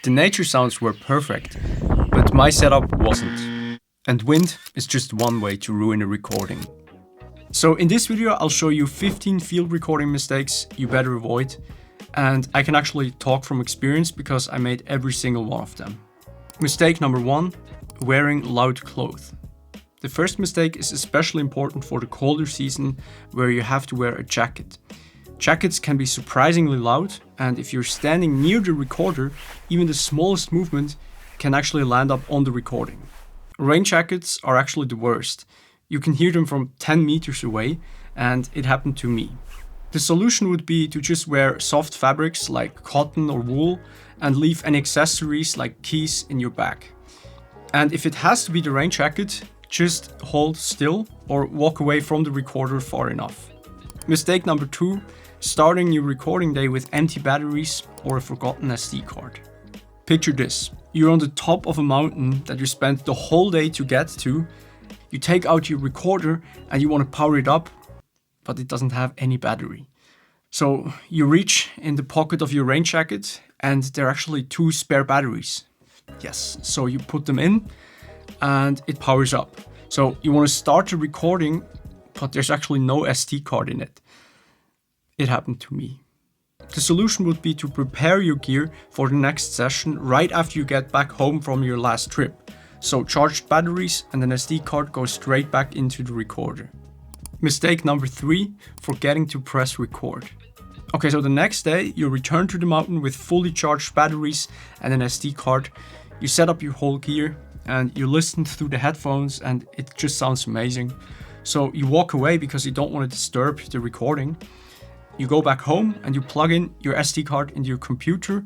The nature sounds were perfect, but my setup wasn't. And wind is just one way to ruin a recording. So in this video, I'll show you 15 field recording mistakes you better avoid. And I can actually talk from experience because I made every single one of them. Mistake number 1, wearing loud clothes. The first mistake is especially important for the colder season where you have to wear a jacket. Jackets can be surprisingly loud, and if you're standing near the recorder, even the smallest movement can actually land up on the recording. Rain jackets are actually the worst. You can hear them from 10 meters away, and it happened to me. The solution would be to just wear soft fabrics like cotton or wool and leave any accessories like keys in your bag. And if it has to be the rain jacket, just hold still or walk away from the recorder far enough. Mistake number 2, starting your recording day with empty batteries or a forgotten SD card. Picture this, you're on the top of a mountain that you spent the whole day to get to. You take out your recorder and you want to power it up, but it doesn't have any battery. So you reach in the pocket of your rain jacket and there are actually 2 spare batteries. Yes, so you put them in and it powers up. So you want to start the recording, but there's actually no SD card in it. It happened to me. The solution would be to prepare your gear for the next session right after you get back home from your last trip. So charged batteries and an SD card go straight back into the recorder. Mistake number 3, forgetting to press record. Okay, so the next day you return to the mountain with fully charged batteries and an SD card. You set up your whole gear and you listen through the headphones and it just sounds amazing. So you walk away because you don't want to disturb the recording. You go back home and you plug in your SD card into your computer,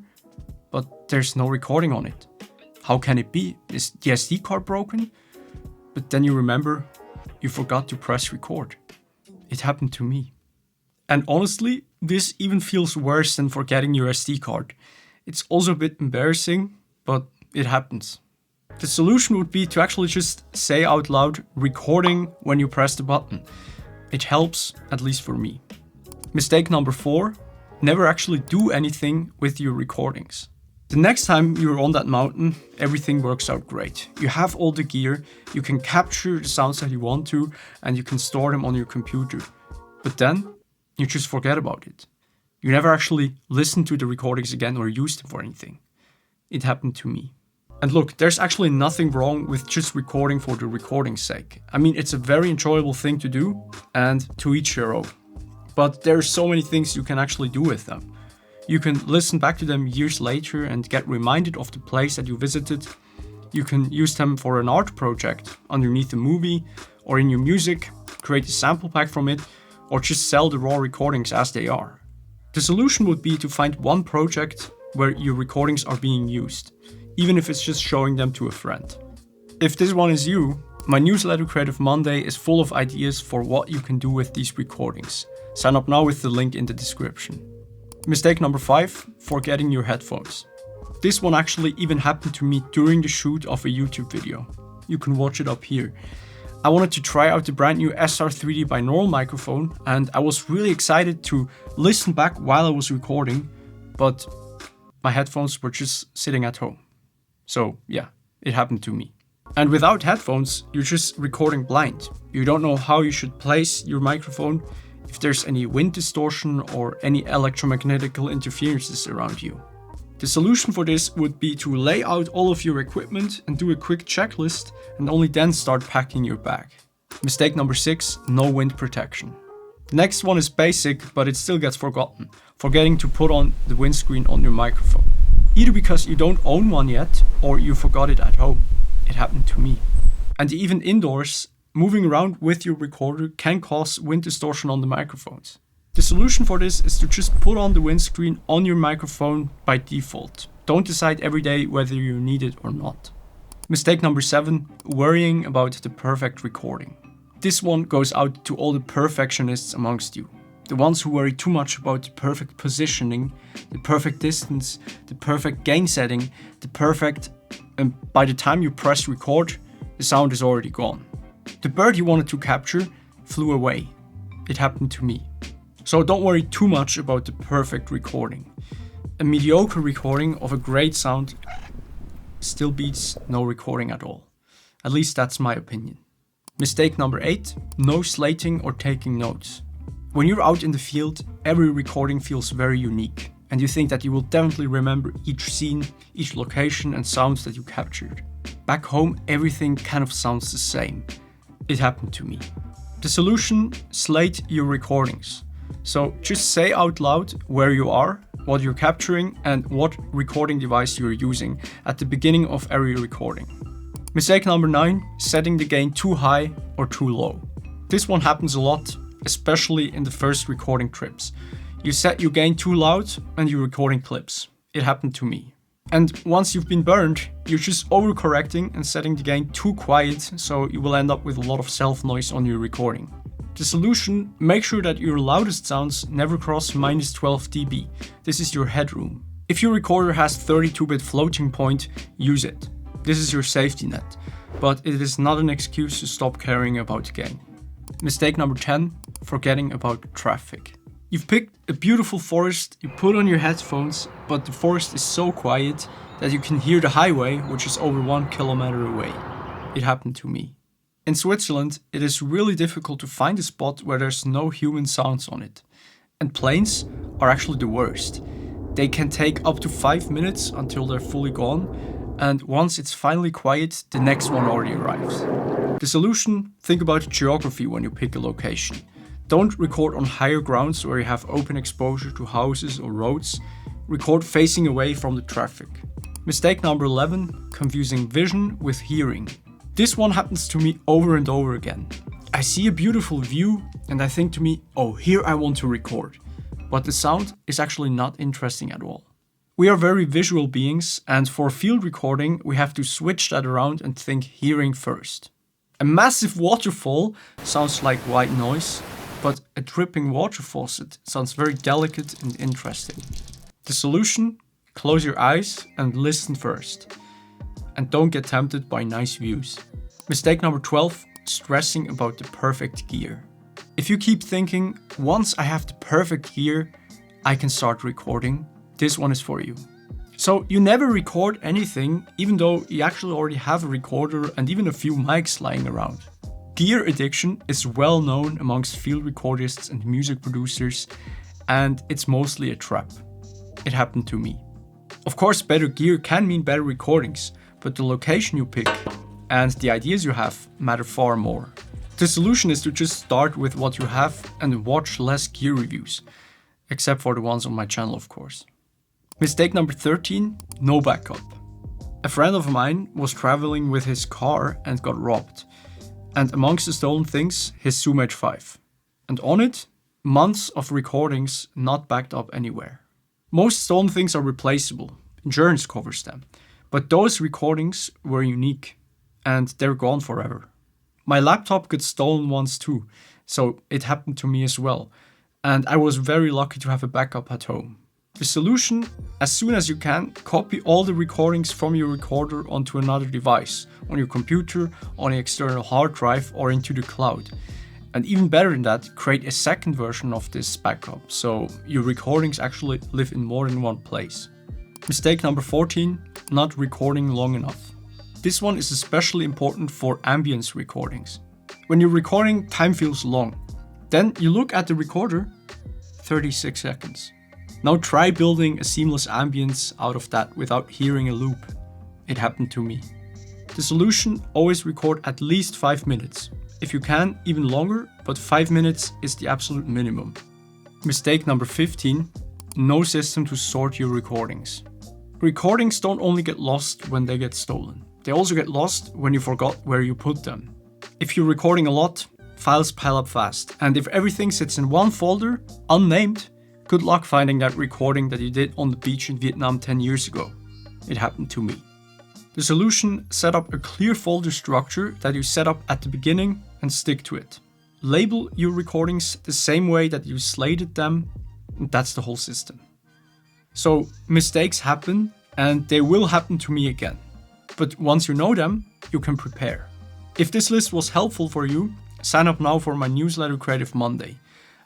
but there's no recording on it. How can it be? Is the SD card broken? But then you remember you forgot to press record. It happened to me. And honestly, this even feels worse than forgetting your SD card. It's also a bit embarrassing, but it happens. The solution would be to actually just say out loud recording when you press the button. It helps, at least for me. Mistake number 4, never actually do anything with your recordings. The next time you're on that mountain, everything works out great. You have all the gear, you can capture the sounds that you want to, and you can store them on your computer. But then, you just forget about it. You never actually listen to the recordings again or use them for anything. It happened to me. And look, there's actually nothing wrong with just recording for the recording's sake. I mean, it's a very enjoyable thing to do, and to each their own. But there are so many things you can actually do with them. You can listen back to them years later and get reminded of the place that you visited. You can use them for an art project underneath a movie or in your music, create a sample pack from it, or just sell the raw recordings as they are. The solution would be to find one project where your recordings are being used, even if it's just showing them to a friend. If this one is you, my newsletter Creative Monday is full of ideas for what you can do with these recordings. Sign up now with the link in the description. Mistake number 5, forgetting your headphones. This one actually even happened to me during the shoot of a YouTube video. You can watch it up here. I wanted to try out the brand new SR3D binaural microphone and I was really excited to listen back while I was recording, but my headphones were just sitting at home. So yeah, it happened to me. And without headphones, you're just recording blind. You don't know how you should place your microphone, if there's any wind distortion or any electromagnetical interferences around you. The solution for this would be to lay out all of your equipment and do a quick checklist and only then start packing your bag. Mistake number 6, no wind protection. The next one is basic, but it still gets forgotten. Forgetting to put on the windscreen on your microphone. Either because you don't own one yet or you forgot it at home. It happened to me. And even indoors, moving around with your recorder can cause wind distortion on the microphones. The solution for this is to just put on the windscreen on your microphone by default. Don't decide every day whether you need it or not. Mistake number 7, worrying about the perfect recording. This one goes out to all the perfectionists amongst you. The ones who worry too much about the perfect positioning, the perfect distance, the perfect gain setting, and by the time you press record, the sound is already gone. The bird you wanted to capture flew away. It happened to me. So don't worry too much about the perfect recording. a mediocre recording of a great sound still beats no recording at all. At least that's my opinion. Mistake number 8, no slating or taking notes. When you're out in the field, every recording feels very unique, and you think that you will definitely remember each scene, each location and sounds that you captured. Back home, everything kind of sounds the same. It happened to me. The solution: slate your recordings. So just say out loud where you are, what you're capturing, and what recording device you're using at the beginning of every recording. Mistake number 9, setting the gain too high or too low. This one happens a lot, especially in the first recording trips. You set your gain too loud and you're recording clips. It happened to me. And once you've been burned, you're just overcorrecting and setting the gain too quiet, so you will end up with a lot of self-noise on your recording. The solution: make sure that your loudest sounds never cross -12 dB. This is your headroom. If your recorder has 32-bit floating point, use it. This is your safety net, but it is not an excuse to stop caring about gain. Mistake number 10, forgetting about traffic. You've picked a beautiful forest, you put on your headphones, but the forest is so quiet that you can hear the highway, which is over 1 kilometer away. It happened to me. In Switzerland, it is really difficult to find a spot where there's no human sounds on it. And planes are actually the worst. They can take up to 5 minutes until they're fully gone, and once it's finally quiet, the next one already arrives. The solution: think about geography when you pick a location. Don't record on higher grounds where you have open exposure to houses or roads. Record facing away from the traffic. Mistake number 11, confusing vision with hearing. This one happens to me over and over again. I see a beautiful view and I think to me, oh, here I want to record. But the sound is actually not interesting at all. We are very visual beings, and for field recording, we have to switch that around and think hearing first. A massive waterfall sounds like white noise, but a dripping water faucet sounds very delicate and interesting. The solution: close your eyes and listen first. And don't get tempted by nice views. Mistake number 12, stressing about the perfect gear. If you keep thinking, once I have the perfect gear, I can start recording, this one is for you. So you never record anything, even though you actually already have a recorder and even a few mics lying around. Gear addiction is well known amongst field recordists and music producers, and it's mostly a trap. It happened to me. Of course, better gear can mean better recordings, but the location you pick and the ideas you have matter far more. The solution is to just start with what you have and watch less gear reviews, except for the ones on my channel, of course. Mistake number 13, no backup. A friend of mine was traveling with his car and got robbed. And amongst the stolen things, his Zoom H5. And on it, months of recordings not backed up anywhere. Most stolen things are replaceable, insurance covers them. But those recordings were unique, and they're gone forever. My laptop got stolen once too, so it happened to me as well. And I was very lucky to have a backup at home. The solution: as soon as you can, copy all the recordings from your recorder onto another device, on your computer, on an external hard drive, or into the cloud. And even better than that, create a second version of this backup, so your recordings actually live in more than one place. Mistake number 14, not recording long enough. This one is especially important for ambience recordings. When you're recording, time feels long. Then you look at the recorder, 36 seconds. Now try building a seamless ambience out of that without hearing a loop. It happened to me. The solution: always record at least 5 minutes. If you can, even longer, but 5 minutes is the absolute minimum. Mistake number 15, no system to sort your recordings. Recordings don't only get lost when they get stolen. They also get lost when you forgot where you put them. If you're recording a lot, files pile up fast. And if everything sits in one folder, unnamed, good luck finding that recording that you did on the beach in Vietnam 10 years ago. It happened to me. The solution: set up a clear folder structure that you set up at the beginning and stick to it. Label your recordings the same way that you slated them, and that's the whole system. So mistakes happen, and they will happen to me again. But once you know them, you can prepare. If this list was helpful for you, sign up now for my newsletter Creative Monday.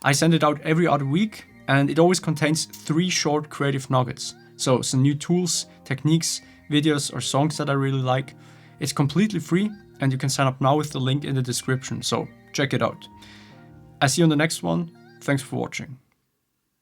I send it out every other week, and it always contains 3 short creative nuggets. So some new tools, techniques, videos, or songs that I really like. It's completely free and you can sign up now with the link in the description, so check it out. I see you on the next one. Thanks for watching.